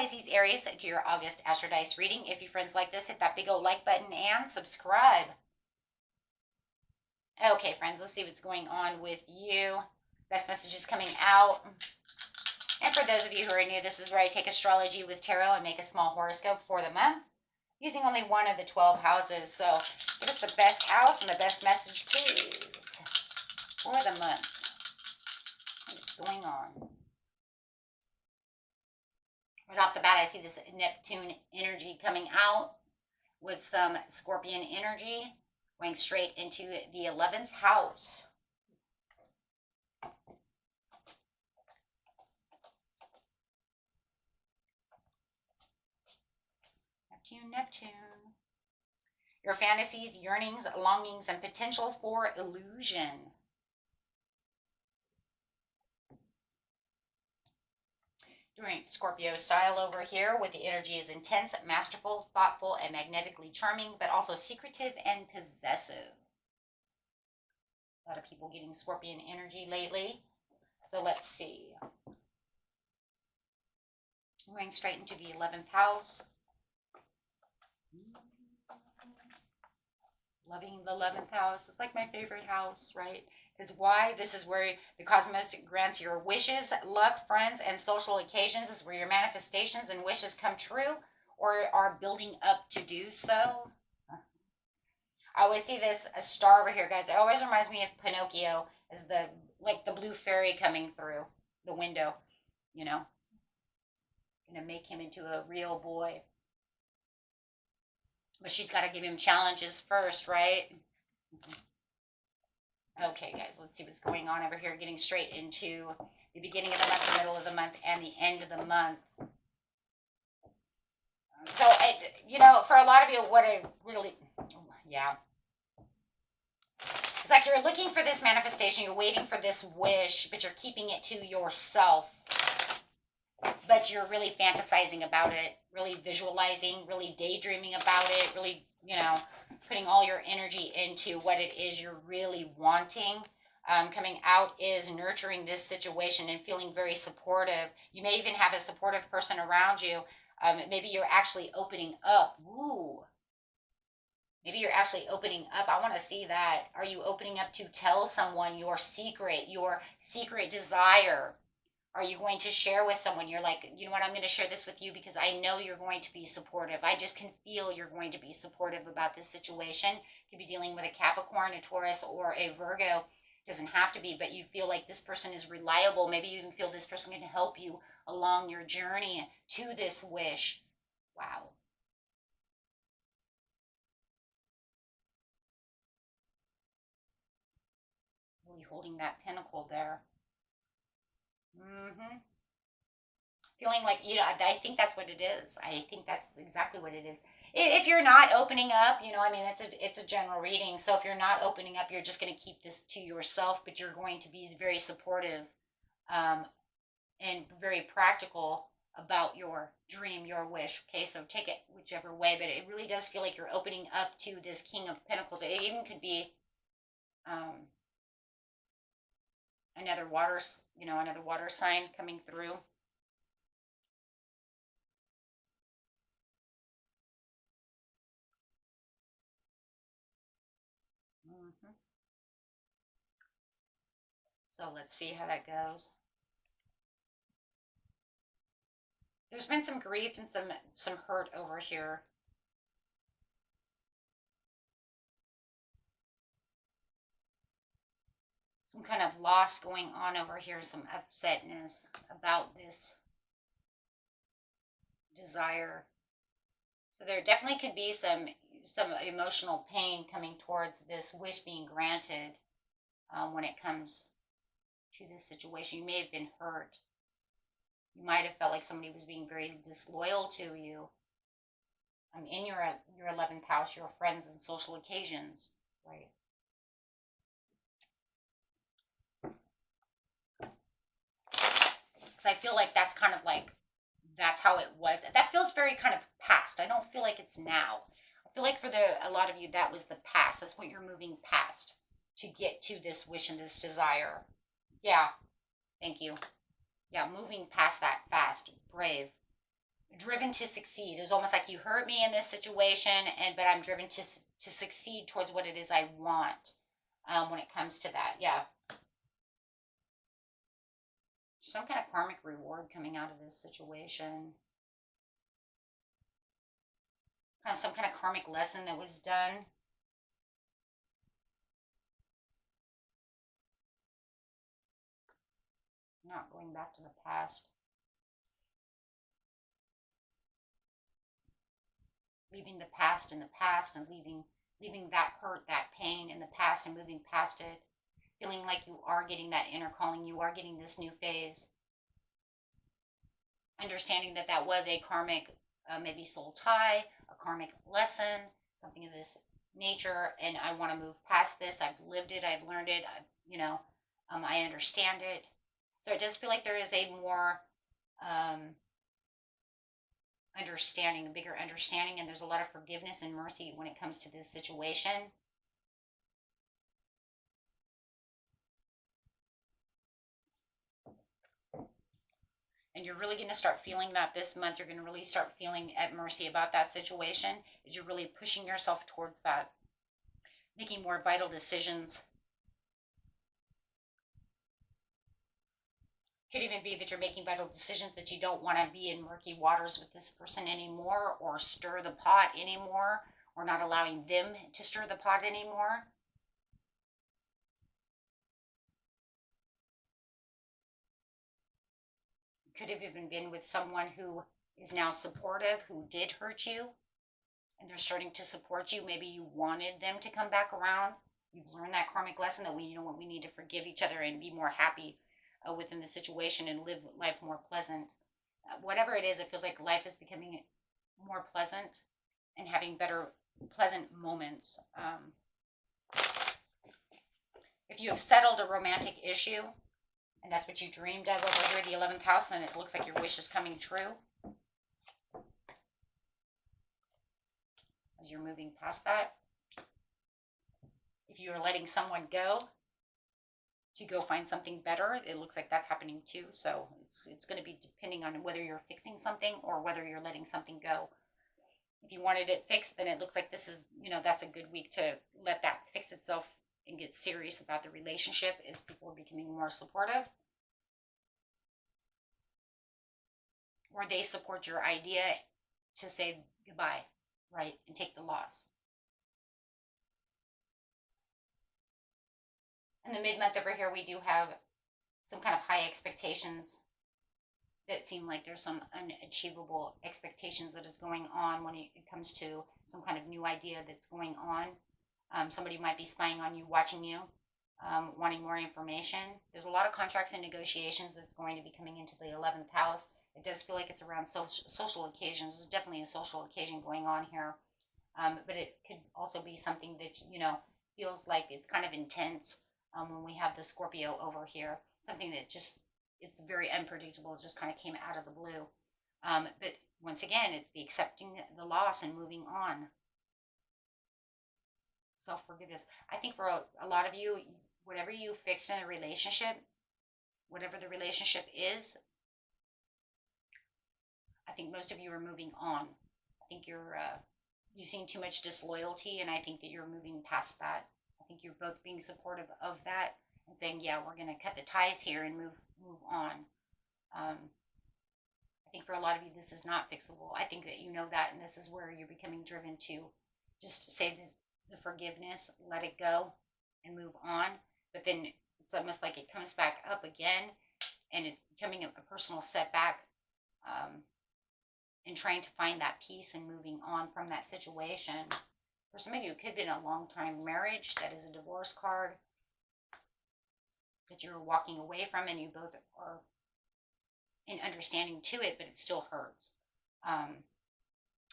Pisces, Aries, to your August Astro Dice reading. If you friends like this, hit that big old like button and subscribe. Okay, friends, let's see what's going on with you. Best messages coming out. And for those of you who are new, this is where I take astrology with tarot and make a small horoscope for the month, using only one of the 12 houses. So give us the best house and the best message, please, for the month. What's going on? Right off the bat, I see this Neptune energy coming out with some Scorpion energy going straight into the 11th house. Neptune. Your fantasies, yearnings, longings, and potential for illusion. Doing Scorpio style over here, with the energy is intense, masterful, thoughtful, and magnetically charming, but also secretive and possessive. A lot of people getting Scorpion energy lately. So let's see. Going straight into the 11th house. Loving the 11th house. It's like my favorite house, right? Because why? This is where the cosmos grants your wishes, luck, friends, and social occasions. This is where your manifestations and wishes come true or are building up to do so. I always see this a star over here, guys. It always reminds me of Pinocchio, as the blue fairy coming through the window, you know. Gonna make him into a real boy. But she's got to give him challenges first, right? Okay, guys, let's see what's going on over here. Getting straight into the beginning of the month, the middle of the month, and the end of the month. So, for a lot of you, what it really, yeah. It's like you're looking for this manifestation, you're waiting for this wish, but you're keeping it to yourself. But you're really fantasizing about it, really visualizing, really daydreaming about it, really, putting all your energy into what it is you're really wanting. Coming out is nurturing this situation and feeling very supportive. You may even have a supportive person around you. Maybe you're actually opening up. Ooh. Maybe you're actually opening up. I want to see that. Are you opening up to tell someone your secret desire? Are you going to share with someone? You're like, you know what, I'm going to share this with you because I know you're going to be supportive. I just can feel you're going to be supportive about this situation. You could be dealing with a Capricorn, a Taurus, or a Virgo. It doesn't have to be, but you feel like this person is reliable. Maybe you even feel this person can help you along your journey to this wish. Wow. Really holding that pinnacle there. Feeling like, I think that's what it is. I think that's exactly what it is. If you're not opening up, it's a general reading. So if you're not opening up, you're just going to keep this to yourself, but you're going to be very supportive and very practical about your dream, your wish. Okay, so take it whichever way, but it really does feel like you're opening up to this King of Pentacles. It even could be another water sign coming through. So let's see how that goes. There's been some grief and some hurt over here. Some kind of loss going on over here, some upsetness about this desire. So there definitely could be some emotional pain coming towards this wish being granted when it comes to this situation. You may have been hurt. You might have felt like somebody was being very disloyal to you. In your 11th house, your friends and social occasions, right? I feel like that's kind of like, that's how it was. That feels very kind of past. I don't feel like it's now. I feel like for a lot of you, that was the past. That's what you're moving past to get to this wish and this desire. Yeah. Thank you. Yeah, moving past that fast. Brave. driven to succeed. It was almost like you hurt me in this situation, but I'm driven to succeed towards what it is I want. When it comes to that, yeah, some kind of karmic reward coming out of this situation. Kind of some kind of karmic lesson that was done. Not going back to the past. Leaving the past in the past and leaving that hurt, that pain in the past and moving past it. Feeling like you are getting that inner calling, you are getting this new phase. Understanding that that was a karmic, maybe soul tie, a karmic lesson, something of this nature, and I want to move past this. I've lived it, I've learned it, I understand it. So I just feel like there is a more understanding, a bigger understanding, and there's a lot of forgiveness and mercy when it comes to this situation. And you're really going to start feeling that this month. You're going to really start feeling at mercy about that situation, as you're really pushing yourself towards that, making more vital decisions. Could even be that you're making vital decisions that you don't want to be in murky waters with this person anymore, or stir the pot anymore, or not allowing them to stir the pot anymore. Could have even been with someone who is now supportive, who did hurt you, and they're starting to support you. Maybe you wanted them to come back around. You've learned that karmic lesson that we need to forgive each other and be more happy within the situation and live life more pleasant. Whatever it is, it feels like life is becoming more pleasant and having better, pleasant moments. If you have settled a romantic issue, and that's what you dreamed of over here, the 11th house, then it looks like your wish is coming true. As you're moving past that. If you're letting someone go to go find something better, it looks like that's happening too. So it's going to be depending on whether you're fixing something or whether you're letting something go. If you wanted it fixed, then it looks like this is, that's a good week to let that fix itself and get serious about the relationship as people are becoming more supportive. Or they support your idea to say goodbye, right, and take the loss. In the mid-month over here, we do have some kind of high expectations that seem like there's some unachievable expectations that is going on when it comes to some kind of new idea that's going on. Somebody might be spying on you, watching you, wanting more information. There's a lot of contracts and negotiations that's going to be coming into the 11th house. It does feel like it's around social occasions. There's definitely a social occasion going on here. But it could also be something that, feels like it's kind of intense when we have the Scorpio over here. Something that just, it's very unpredictable. It just kind of came out of the blue. But once again, it's the accepting the loss and moving on. Self-forgiveness. I think for a lot of you, whatever you fixed in a relationship, whatever the relationship is, I think most of you are moving on. I think you've seen too much disloyalty, and I think that you're moving past that. I think you're both being supportive of that and saying, yeah, we're going to cut the ties here and move on. I think for a lot of you, this is not fixable. I think that you know that, and this is where you're becoming driven to just say the forgiveness, let it go, and move on. But then it's almost like it comes back up again, and it's becoming a personal setback, and trying to find that peace and moving on from that situation. For some of you, it could have been a long-time marriage that is a divorce card that you're walking away from, and you both are in understanding to it, but it still hurts.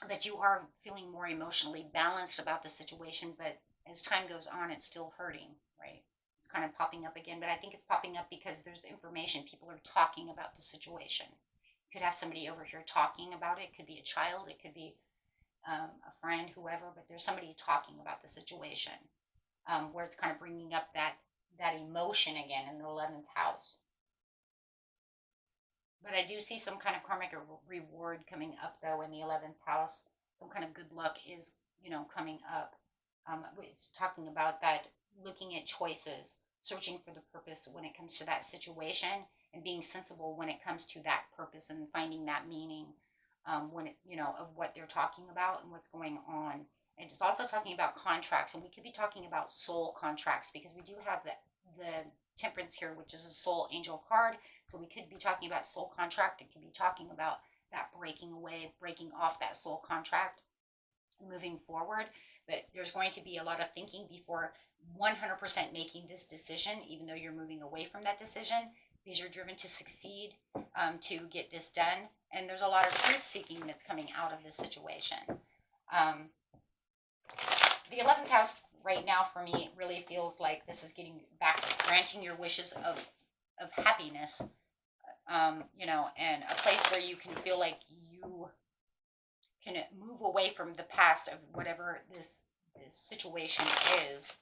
But you are feeling more emotionally balanced about the situation, but as time goes on, it's still hurting, right? It's kind of popping up again, but I think it's popping up because there's information. People are talking about the situation. You could have somebody over here talking about it. It could be a child. It could be a friend, whoever, but there's somebody talking about the situation, where it's kind of bringing up that emotion again in the 11th house. But I do see some kind of karmic reward coming up, though, in the 11th house. Some kind of good luck is, coming up. It's talking about that, looking at choices, searching for the purpose when it comes to that situation, and being sensible when it comes to that purpose and finding that meaning, when it, of what they're talking about and what's going on. And it's also talking about contracts, and we could be talking about soul contracts because we do have the Temperance here, which is a soul angel card. So we could be talking about soul contract. It could be talking about that breaking away, breaking off that soul contract, moving forward. But there's going to be a lot of thinking before 100% making this decision, even though you're moving away from that decision, because you're driven to succeed, to get this done. And there's a lot of truth seeking that's coming out of this situation. The 11th house right now for me really feels like this is getting back, granting your wishes of happiness, and a place where you can feel like you can move away from the past of whatever this situation is,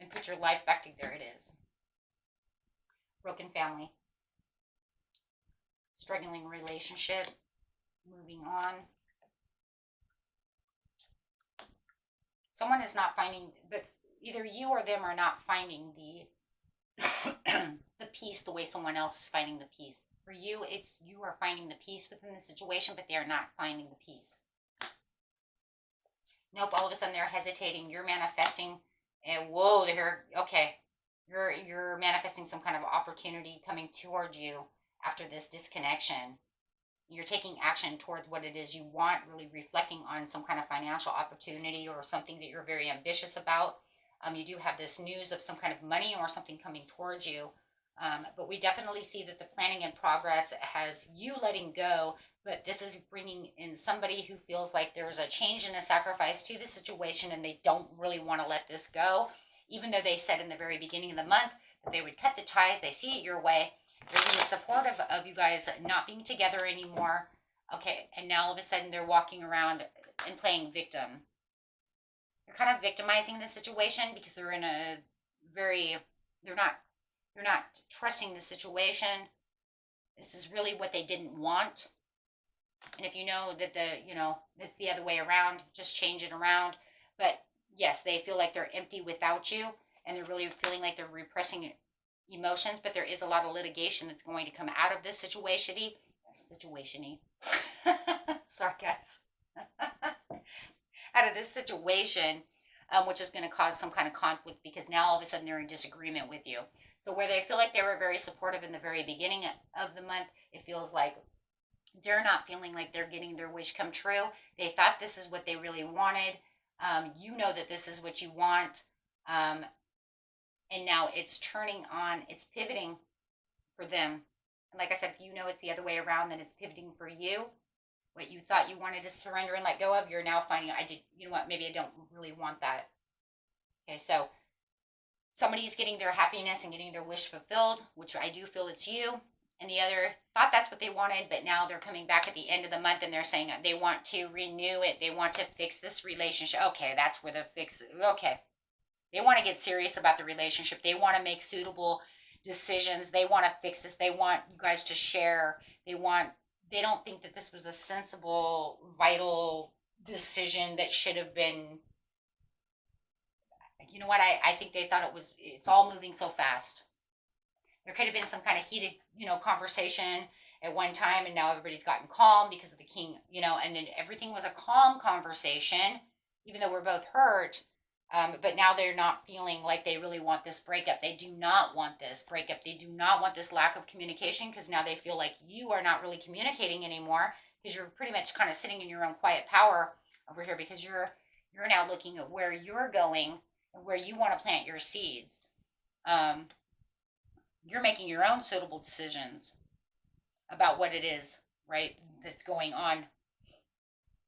and put your life back to there it is. Broken family, struggling relationship, moving on. Someone is not finding, but either you or them are not finding the peace the way someone else is finding the peace. For you, it's you are finding the peace within the situation, but they are not finding the peace. Nope, all of a sudden they're hesitating. You're manifesting, and whoa, okay. You're manifesting some kind of opportunity coming towards you after this disconnection. You're taking action towards what it is you want, really reflecting on some kind of financial opportunity or something that you're very ambitious about. You do have this news of some kind of money or something coming towards you. But we definitely see that the planning and progress has you letting go, but this is bringing in somebody who feels like there's a change and a sacrifice to the situation, and they don't really want to let this go, even though they said in the very beginning of the month that they would cut the ties. They see it your way. They're being supportive of you guys not being together anymore. Okay, and now all of a sudden they're walking around and playing victim. They're kind of victimizing the situation because they're in a they're not trusting the situation. This is really what they didn't want. And if you know that it's the other way around, just change it around. But yes, they feel like they're empty without you, and they're really feeling like they're repressing emotions, but there is a lot of litigation that's going to come out of this situation-y. Sorry, guys. Out of this situation, which is going to cause some kind of conflict because now all of a sudden they're in disagreement with you. So where they feel like they were very supportive in the very beginning of the month, it feels like they're not feeling like they're getting their wish come true. They thought this is what they really wanted. You know that this is what you want. And now it's turning on, it's pivoting for them. And like I said, if you know it's the other way around, then it's pivoting for you. What you thought you wanted to surrender and let go of, you're now finding, maybe I don't really want that. Okay, so somebody's getting their happiness and getting their wish fulfilled, which I do feel it's you. And the other thought that's what they wanted, but now they're coming back at the end of the month and they're saying they want to renew it. They want to fix this relationship. Okay, that's where the fix, okay. They want to get serious about the relationship. They want to make suitable decisions. They want to fix this. They want you guys to share. They don't think that this was a sensible, vital decision that should have been, you know what, I think they thought it's all moving so fast. There could have been some kind of heated, conversation at one time, and now everybody's gotten calm because of the king, and then everything was a calm conversation, even though we're both hurt. But now they're not feeling like they really want this breakup. They do not want this breakup. They do not want this lack of communication because now they feel like you are not really communicating anymore because you're pretty much kind of sitting in your own quiet power over here because you're now looking at where you're going and where you want to plant your seeds. You're making your own suitable decisions about what it is, right, that's going on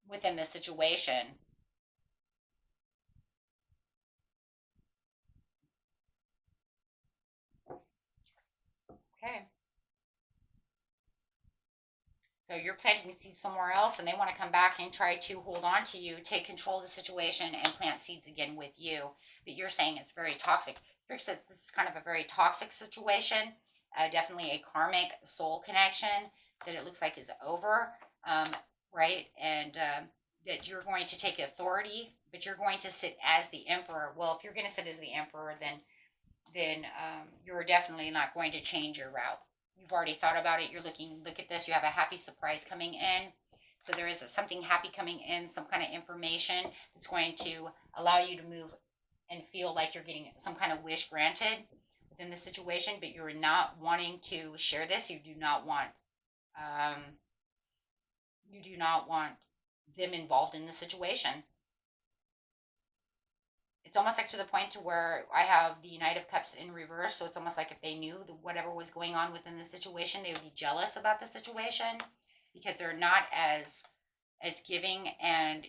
within the situation. Okay. So you're planting seeds somewhere else and they want to come back and try to hold on to you, take control of the situation and plant seeds again with you. But you're saying it's very toxic. Spirit says this is kind of a very toxic situation. definitely a karmic soul connection that it looks like is over, right? And that you're going to take authority, but you're going to sit as the emperor. Well, if you're going to sit as the emperor, then you're definitely not going to change your route. You've already thought about it. You're look at this. You have a happy surprise coming in. So there is something happy coming in, some kind of information that's going to allow you to move and feel like you're getting some kind of wish granted within the situation, but you're not wanting to share this. Um, you do not want them involved in the situation. It's almost like to the point to where I have the Knight of Cups in reverse. So it's almost like if they knew whatever was going on within the situation, they would be jealous about the situation because they're not as giving and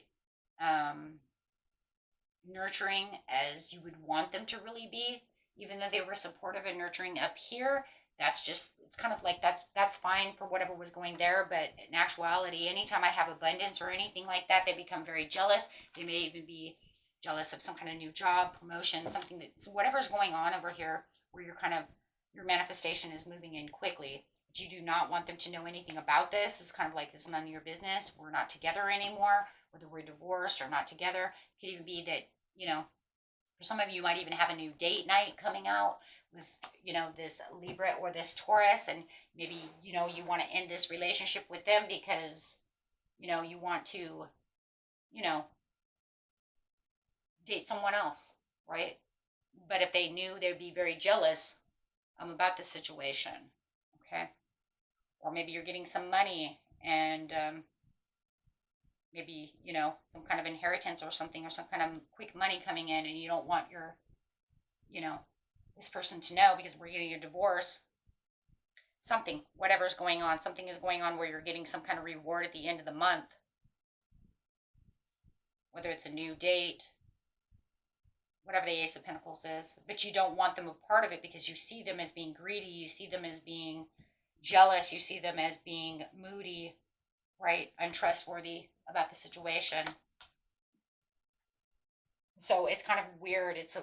nurturing as you would want them to really be. Even though they were supportive and nurturing up here, that's just, it's kind of like that's fine for whatever was going there. But in actuality, anytime I have abundance or anything like that, they become very jealous. They may even be jealous of some kind of new job, promotion, something that's whatever's going on over here where you're kind of, your manifestation is moving in quickly. But you do not want them to know anything about this. It's kind of like, it's none of your business. We're not together anymore, whether we're divorced or not together. It could even be that, you know, for some of you, you might even have a new date night coming out with, you know, this Libra or this Taurus. And maybe, you know, you want to end this relationship with them because, you know, you want to, you know, date someone else, right? But if they knew, they'd be very jealous about the situation, okay? Or maybe you're getting some money and maybe, you know, some kind of inheritance or something, or some kind of quick money coming in, and you don't want your, you know, this person to know because we're getting a divorce. Something, whatever's going on, something is going on where you're getting some kind of reward at the end of the month. Whether it's a new date, whatever the Ace of Pentacles is, but you don't want them a part of it because you see them as being greedy, you see them as being jealous, you see them as being moody, right? Untrustworthy about the situation. So it's kind of weird. It's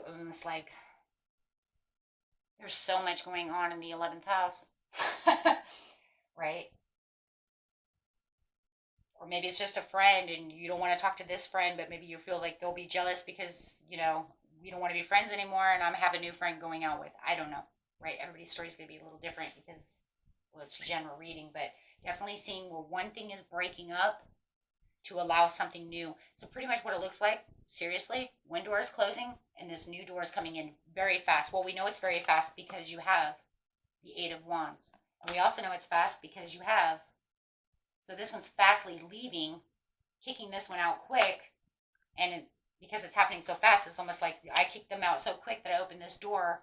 like there's so much going on in the 11th house, right? Or maybe it's just a friend and you don't want to talk to this friend, but maybe you feel like they'll be jealous because, you know, we don't want to be friends anymore and I have a new friend going out with. I don't know, right? Everybody's story is going to be a little different because, well, it's a general reading, but definitely seeing where one thing is breaking up to allow something new. So pretty much what it looks like, seriously, one door is closing and this new door is coming in very fast. Well, we know it's very fast because you have the Eight of Wands. And we also know it's fast because you have, so this one's fastly leaving, kicking this one out quick, and because it's happening so fast, it's almost like I kicked them out so quick that I opened this door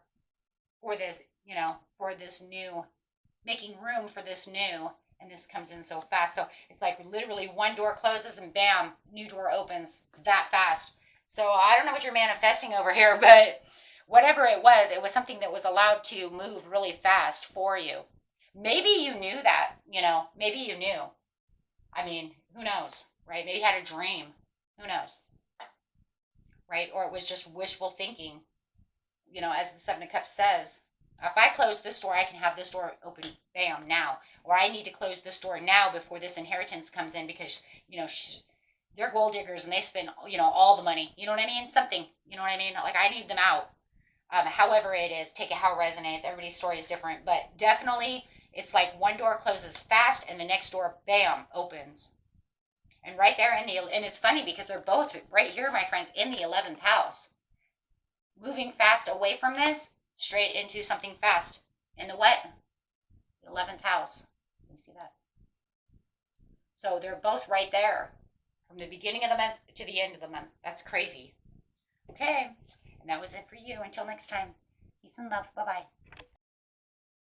for this, you know, for this new, making room for this new, and this comes in so fast. So it's like literally one door closes and bam, new door opens that fast. So I don't know what you're manifesting over here, but whatever it was something that was allowed to move really fast for you. Maybe you knew that, you know, maybe you knew. I mean, who knows, right? Maybe you had a dream. Who knows? Right? Or it was just wishful thinking. You know, as the Seven of Cups says, if I close this door, I can have this door open, bam, now. Or I need to close this door now before this inheritance comes in because, you know, they're gold diggers and they spend, you know, all the money. You know what I mean? Something, you know what I mean? Like, I need them out. However it is, take it how it resonates. Everybody's story is different. But definitely, it's like one door closes fast and the next door, bam, opens. And right there and it's funny because they're both right here, my friends, in the 11th house. Moving fast away from this, straight into something fast. In the what? The 11th house. You see that? So they're both right there. From the beginning of the month to the end of the month. That's crazy. Okay. And that was it for you. Until next time. Peace and love. Bye-bye.